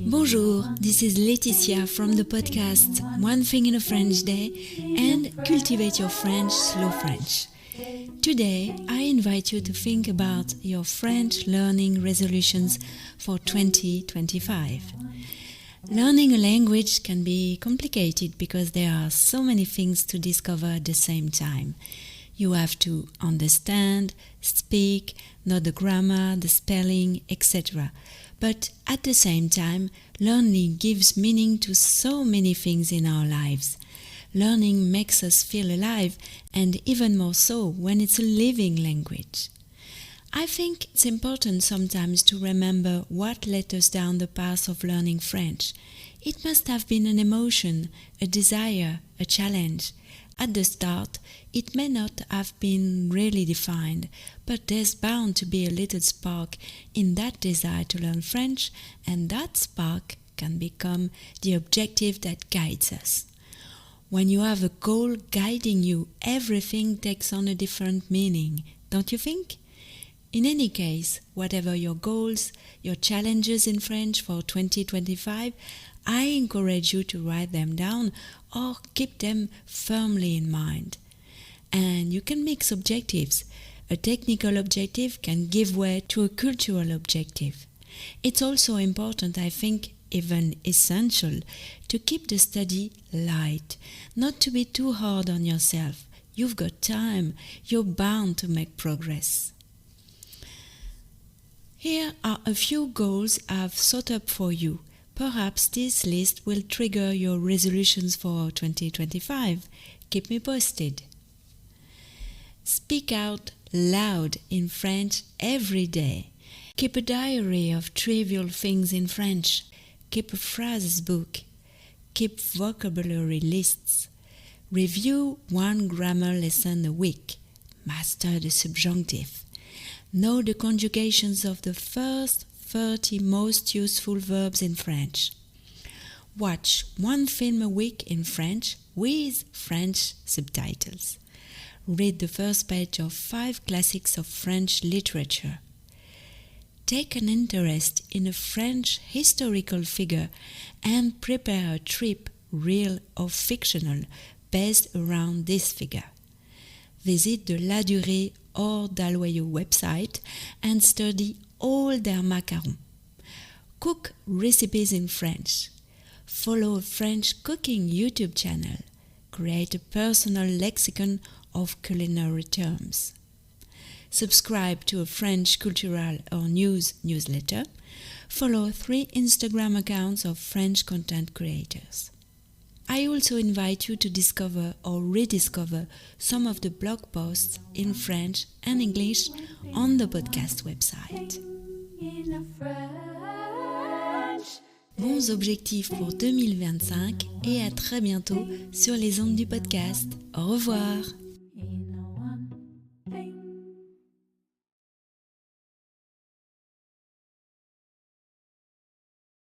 Bonjour, this is Laetitia from the podcast One Thing in a French Day and Cultivate Your French, Slow French. Today, I invite you to think about your French learning resolutions for 2025. Learning a language can be complicated because there are so many things to discover at the same time. You have to understand, speak, know the grammar, the spelling, etc. But at the same time, learning gives meaning to so many things in our lives. Learning makes us feel alive, and even more so when it's a living language. I think it's important sometimes to remember what led us down the path of learning French. It must have been an emotion, a desire, a challenge. At the start, it may not have been really defined, but there's bound to be a little spark in that desire to learn French, and that spark can become the objective that guides us. When you have a goal guiding you, everything takes on a different meaning, don't you think? In any case, whatever your goals, your challenges in French for 2025, I encourage you to write them down or keep them firmly in mind. And you can mix objectives. A technical objective can give way to a cultural objective. It's also important, I think, even essential, to keep the study light, not to be too hard on yourself. You've got time, you're bound to make progress. Here are a few goals I've thought up for you. Perhaps this list will trigger your resolutions for 2025. Keep me posted. Speak out loud in French every day. Keep a diary of trivial things in French. Keep a phrases book. Keep vocabulary lists. Review one grammar lesson a week. Master the subjunctive. Know the conjugations of the first 30 most useful verbs in French. Watch one film a week in French with French subtitles. Read the first page of 5 classics of French literature. Take an interest in a French historical figure and prepare a trip, real or fictional, based around this figure. Visit the La Durée or Dalloyau website and study all their macarons. Cook recipes in French. Follow a French cooking YouTube channel. Create a personal lexicon of culinary terms. Subscribe to a French cultural or news newsletter. Follow 3 Instagram accounts of French content creators. I also invite you to discover or rediscover some of the blog posts in French and English on the podcast website. Bons objectifs pour 2025 et à très bientôt sur les ondes du podcast. Au revoir!